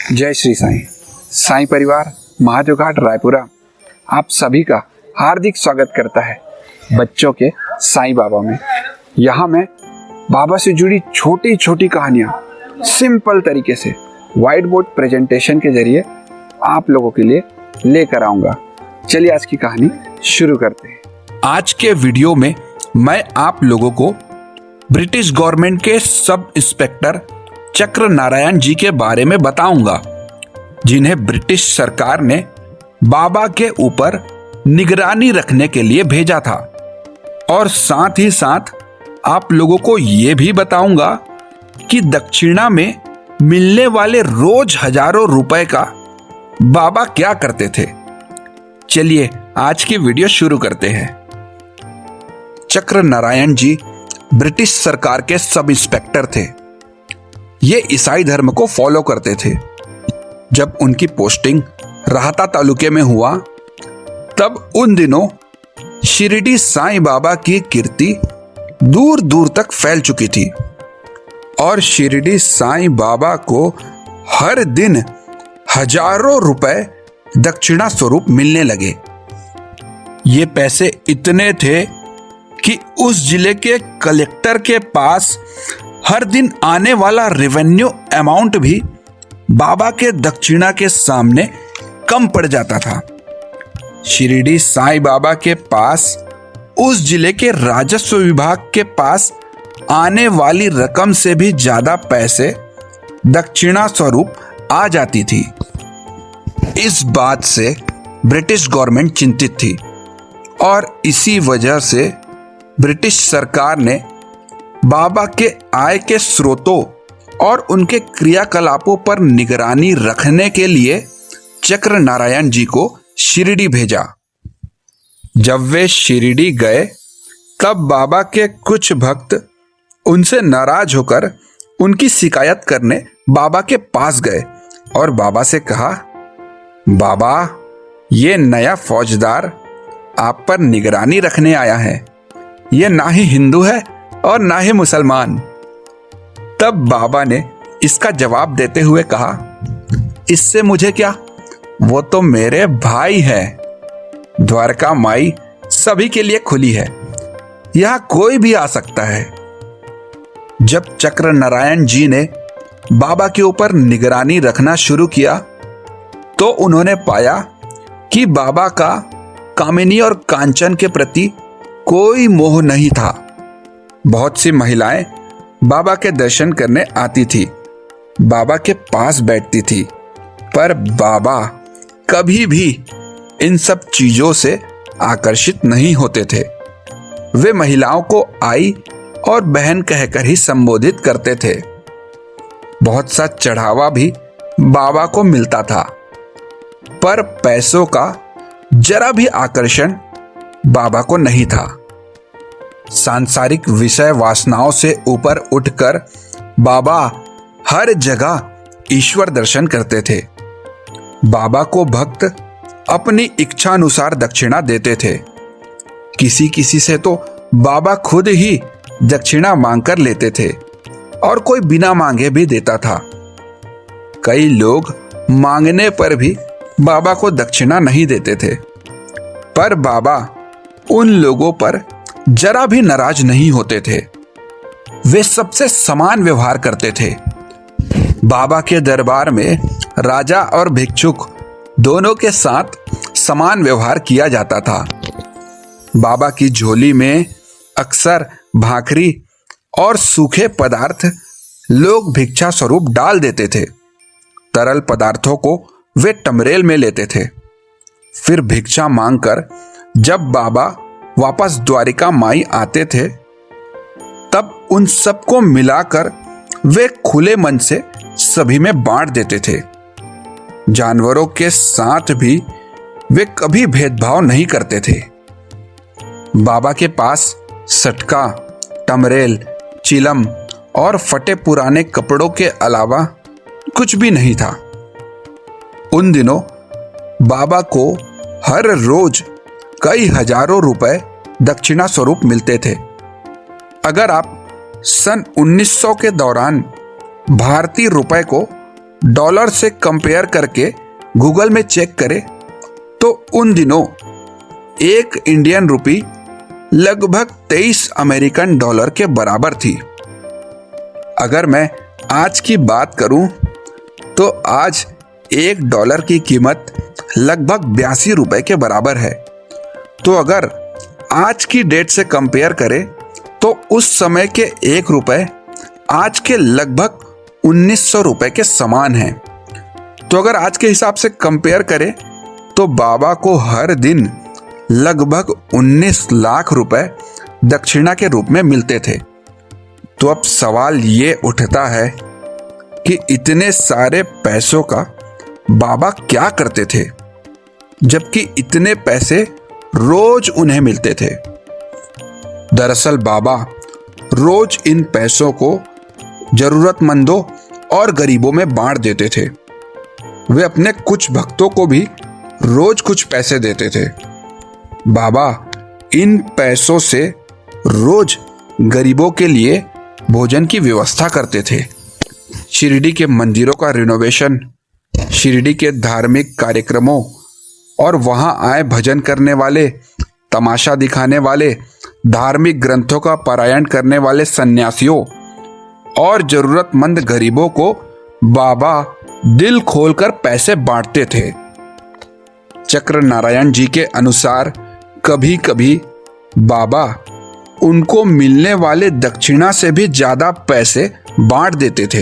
जय श्री साईं। साईं परिवार महादेव घाट रायपुरा आप सभी का हार्दिक स्वागत करता है बच्चों के साईं बाबा में। यहाँ मैं बाबा से जुड़ी छोटी छोटी कहानियाँ सिंपल तरीके से व्हाइट बोर्ड प्रेजेंटेशन के जरिए आप लोगों के लिए लेकर आऊँगा। चलिए आज की कहानी शुरू करते हैं। आज के वीडियो में मैं आप लोगों को ब्रिटिश गवर्नमेंट के सब इंस्पेक्टर चक्र नारायण जी के बारे में बताऊंगा, जिन्हें ब्रिटिश सरकार ने बाबा के ऊपर निगरानी रखने के लिए भेजा था। और साथ ही साथ आप लोगों को यह भी बताऊंगा कि दक्षिणा में मिलने वाले रोज हजारों रुपए का बाबा क्या करते थे। चलिए आज की वीडियो शुरू करते हैं। चक्र नारायण जी ब्रिटिश सरकार के सब इंस्पेक्टर थे। ये ईसाई धर्म को फॉलो करते थे। जब उनकी पोस्टिंग राहता तालुके में हुआ तब उन दिनों शिरडी साईं बाबा की कीर्ति दूर दूर तक फैल चुकी थी और शिरडी साईं बाबा को हर दिन हजारों रुपए दक्षिणा स्वरूप मिलने लगे। ये पैसे इतने थे कि उस जिले के कलेक्टर के पास हर दिन आने वाला रेवेन्यू अमाउंट भी बाबा के दक्षिणा के सामने कम पड़ जाता था। शिरडी साईं बाबा के पास उस जिले के राजस्व विभाग के पास आने वाली रकम से भी ज्यादा पैसे दक्षिणा स्वरूप आ जाती थी। इस बात से ब्रिटिश गवर्नमेंट चिंतित थी और इसी वजह से ब्रिटिश सरकार ने बाबा के आय के स्रोतों और उनके क्रियाकलापों पर निगरानी रखने के लिए चक्र नारायण जी को शिरडी भेजा। जब वे शिरडी गए तब बाबा के कुछ भक्त उनसे नाराज होकर उनकी शिकायत करने बाबा के पास गए और बाबा से कहा, बाबा ये नया फौजदार आप पर निगरानी रखने आया है। ये ना ही हिंदू है और ना ही मुसलमान। तब बाबा ने इसका जवाब देते हुए कहा, इससे मुझे क्या, वो तो मेरे भाई है। द्वारका माई सभी के लिए खुली है, यहां कोई भी आ सकता है। जब चक्र नारायण जी ने बाबा के ऊपर निगरानी रखना शुरू किया तो उन्होंने पाया कि बाबा का कामिनी और कांचन के प्रति कोई मोह नहीं था। बहुत सी महिलाएं बाबा के दर्शन करने आती थी, बाबा के पास बैठती थी, पर बाबा कभी भी इन सब चीजों से आकर्षित नहीं होते थे। वे महिलाओं को आई और बहन कहकर ही संबोधित करते थे। बहुत सा चढ़ावा भी बाबा को मिलता था, पर पैसों का जरा भी आकर्षण बाबा को नहीं था। सांसारिक विषय वासनाओं से ऊपर उठकर बाबा हर जगह ईश्वर दर्शन करते थे। बाबा को भक्त अपनी इच्छा अनुसार दक्षिणा देते थे। किसी किसी से तो बाबा खुद ही दक्षिणा मांगकर लेते थे और कोई बिना मांगे भी देता था। कई लोग मांगने पर भी बाबा को दक्षिणा नहीं देते थे, पर बाबा उन लोगों पर जरा भी नाराज नहीं होते थे। वे सबसे समान व्यवहार करते थे। बाबा के दरबार में राजा और भिक्षुक दोनों के साथ समान व्यवहार किया जाता था। बाबा की झोली में अक्सर भाखरी और सूखे पदार्थ लोग भिक्षा स्वरूप डाल देते थे। तरल पदार्थों को वे टमरेल में लेते थे। फिर भिक्षा मांगकर जब बाबा वापस द्वारिका माई आते थे तब उन सबको मिलाकर वे खुले मन से सभी में बांट देते थे। जानवरों के साथ भी वे कभी भेदभाव नहीं करते थे। बाबा के पास सटका, टमरेल, चिलम और फटे पुराने कपड़ों के अलावा कुछ भी नहीं था। उन दिनों बाबा को हर रोज कई हजारों रुपए दक्षिणा स्वरूप मिलते थे। अगर आप सन 1900 के दौरान भारतीय रुपए को डॉलर से कंपेयर करके गूगल में चेक करें तो उन दिनों एक इंडियन रुपी लगभग 23 अमेरिकन डॉलर के बराबर थी। अगर मैं आज की बात करूं तो आज $1 की कीमत लगभग 82 रुपए के बराबर है। तो अगर आज की डेट से कंपेयर करें तो उस समय के 1 रुपए आज के लगभग 1900 रुपए के समान हैं। तो अगर आज के हिसाब से कंपेयर करें तो बाबा को हर दिन लगभग 19 लाख रुपए दक्षिणा के रूप में मिलते थे। तो अब सवाल ये उठता है कि इतने सारे पैसों का बाबा क्या करते थे, जबकि इतने पैसे रोज उन्हें मिलते थे। दरअसल बाबा रोज इन पैसों को जरूरतमंदों और गरीबों में बांट देते थे। वे अपने कुछ भक्तों को भी रोज कुछ पैसे देते थे। बाबा इन पैसों से रोज गरीबों के लिए भोजन की व्यवस्था करते थे। शिरडी के मंदिरों का रिनोवेशन, शिरडी के धार्मिक कार्यक्रमों और वहां आए भजन करने वाले, तमाशा दिखाने वाले, धार्मिक ग्रंथों का पारायण करने वाले सन्यासियों और जरूरतमंद गरीबों को बाबा दिल खोलकर पैसे बांटते थे। चक्र नारायण जी के अनुसार कभी कभी बाबा उनको मिलने वाले दक्षिणा से भी ज्यादा पैसे बांट देते थे।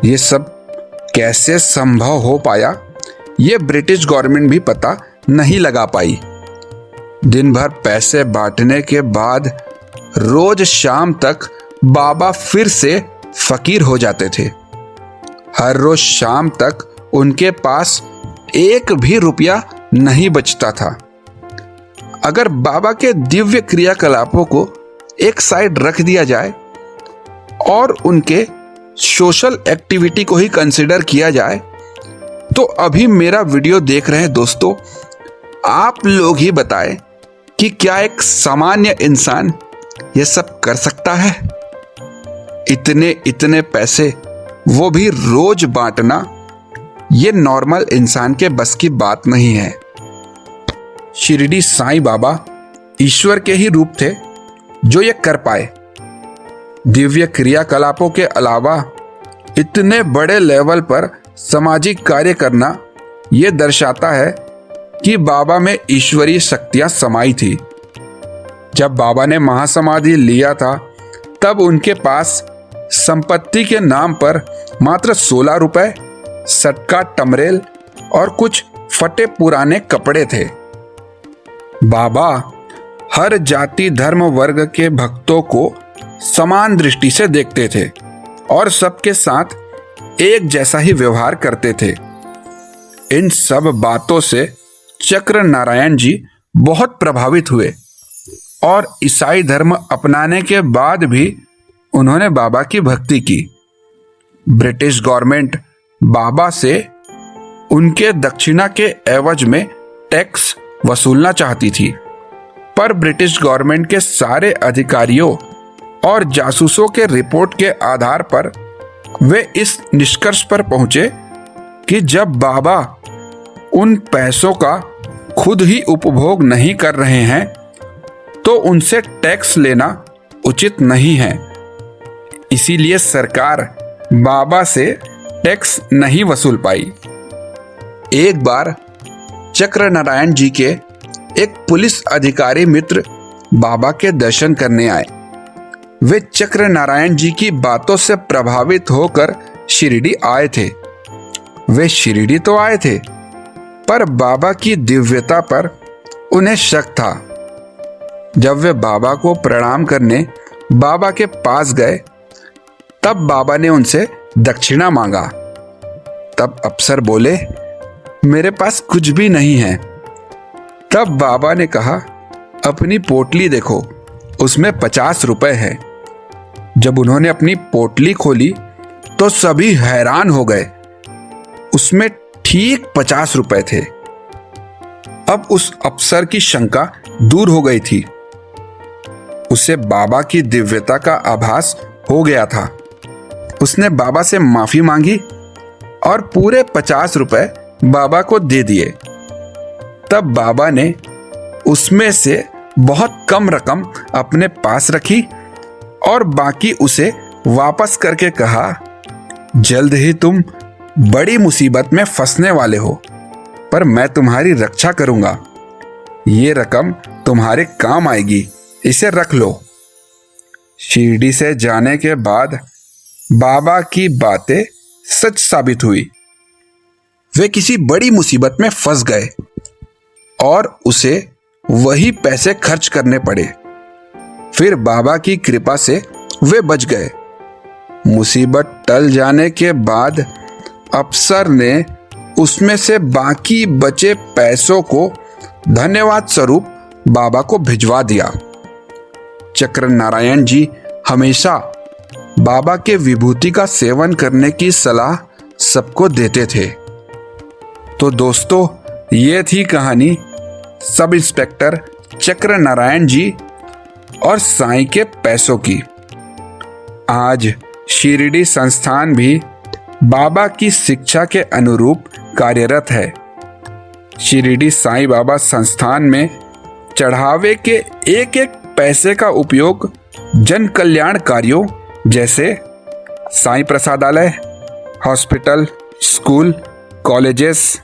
ये सब कैसे संभव हो पाया, ये ब्रिटिश गवर्नमेंट भी पता नहीं लगा पाई। दिन भर पैसे बांटने के बाद रोज शाम तक बाबा फिर से फकीर हो जाते थे। हर रोज शाम तक उनके पास एक भी रुपया नहीं बचता था। अगर बाबा के दिव्य क्रियाकलापों को एक साइड रख दिया जाए और उनके सोशल एक्टिविटी को ही कंसिडर किया जाए तो अभी मेरा वीडियो देख रहे हैं दोस्तों, आप लोग ही बताएं कि क्या एक सामान्य इंसान ये सब कर सकता है? इतने इतने पैसे वो भी रोज बांटना, ये नॉर्मल इंसान के बस की बात नहीं है। शिरडी साईं बाबा ईश्वर के ही रूप थे जो ये कर पाए। दिव्य क्रियाकलापों के अलावा इतने बड़े लेवल पर सामाजिक कार्य करना ये दर्शाता है कि बाबा में ईश्वरीय शक्तियां समाई थी। जब बाबा ने महासमाधि लिया था तब उनके पास संपत्ति के नाम पर मात्र 16 रुपए, सटका टमरेल और कुछ फटे पुराने कपड़े थे। बाबा हर जाति धर्म वर्ग के भक्तों को समान दृष्टि से देखते थे और सबके साथ एक जैसा ही व्यवहार करते थे। इन सब बातों से चक्र नारायण जी बहुत प्रभावित हुए और ईसाई धर्म अपनाने के बाद भी उन्होंने बाबा की भक्ति की। ब्रिटिश गवर्नमेंट बाबा से उनके दक्षिणा के एवज में टैक्स वसूलना चाहती थी, पर ब्रिटिश गवर्नमेंट के सारे अधिकारियों और जासूसों के रिपोर्ट के आधार पर वे इस निष्कर्ष पर पहुंचे कि जब बाबा उन पैसों का खुद ही उपभोग नहीं कर रहे हैं तो उनसे टैक्स लेना उचित नहीं है। इसीलिए सरकार बाबा से टैक्स नहीं वसूल पाई। एक बार चक्र नारायण जी के एक पुलिस अधिकारी मित्र बाबा के दर्शन करने आए। वे चक्र नारायण जी की बातों से प्रभावित होकर शिरडी आए थे। वे शिरडी तो आए थे, पर बाबा की दिव्यता पर उन्हें शक था। जब वे बाबा को प्रणाम करने बाबा के पास गए तब बाबा ने उनसे दक्षिणा मांगा। तब अफसर बोले, मेरे पास कुछ भी नहीं है। तब बाबा ने कहा, अपनी पोटली देखो, उसमें 50 रुपए है। जब उन्होंने अपनी पोटली खोली तो सभी हैरान हो गए। उसमें ठीक 50 रुपए थे। अब उस अफसर की शंका दूर हो गई थी। उसे बाबा की दिव्यता का आभास हो गया था। उसने बाबा से माफी मांगी और पूरे 50 रुपए बाबा को दे दिए। तब बाबा ने उसमें से बहुत कम रकम अपने पास रखी और बाकी उसे वापस करके कहा, जल्द ही तुम बड़ी मुसीबत में फंसने वाले हो, पर मैं तुम्हारी रक्षा करूंगा। ये रकम तुम्हारे काम आएगी, इसे रख लो। शिरडी से जाने के बाद बाबा की बातें सच साबित हुई। वे किसी बड़ी मुसीबत में फंस गए और उसे वही पैसे खर्च करने पड़े। फिर बाबा की कृपा से वे बच गए। मुसीबत टल जाने के बाद अफसर ने उसमें से बाकी बचे पैसों को धन्यवाद स्वरूप बाबा को भिजवा दिया। चक्र नारायण जी हमेशा बाबा के विभूति का सेवन करने की सलाह सबको देते थे। तो दोस्तों, ये थी कहानी सब इंस्पेक्टर चक्र नारायण जी और साईं के पैसों की। आज शिरडी संस्थान भी बाबा की शिक्षा के अनुरूप कार्यरत है। शिरडी साईं बाबा संस्थान में चढ़ावे के एक एक पैसे का उपयोग जन कल्याण कार्यों जैसे साईं प्रसादालय, हॉस्पिटल, स्कूल, कॉलेजेस,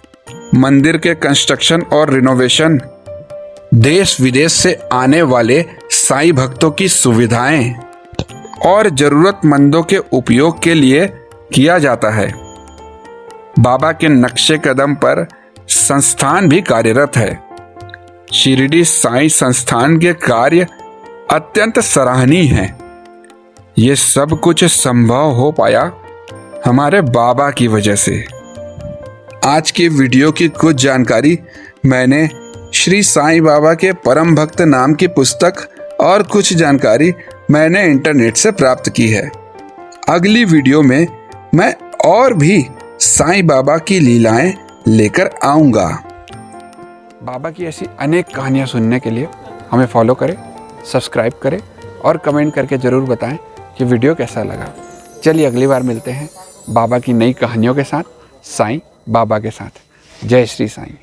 मंदिर के कंस्ट्रक्शन और रिनोवेशन, देश विदेश से आने वाले साईं भक्तों की सुविधाएं और जरूरतमंदों के उपयोग के लिए किया जाता है। बाबा के नक्शे कदम पर संस्थान भी कार्यरत है। शिरडी साईं संस्थान के कार्य अत्यंत सराहनीय हैं। ये सब कुछ संभव हो पाया हमारे बाबा की वजह से। आज के वीडियो की कुछ जानकारी मैंने श्री साईं बाबा के परम भक्त नाम की पुस्तक और कुछ जानकारी मैंने इंटरनेट से प्राप्त की है। अगली वीडियो में मैं और भी साईं बाबा की लीलाएं लेकर आऊंगा। बाबा की ऐसी अनेक कहानियाँ सुनने के लिए हमें फॉलो करें, सब्सक्राइब करें और कमेंट करके ज़रूर बताएं कि वीडियो कैसा लगा। चलिए अगली बार मिलते हैं बाबा की नई कहानियों के साथ, साईं बाबा के साथ। जय श्री साईं।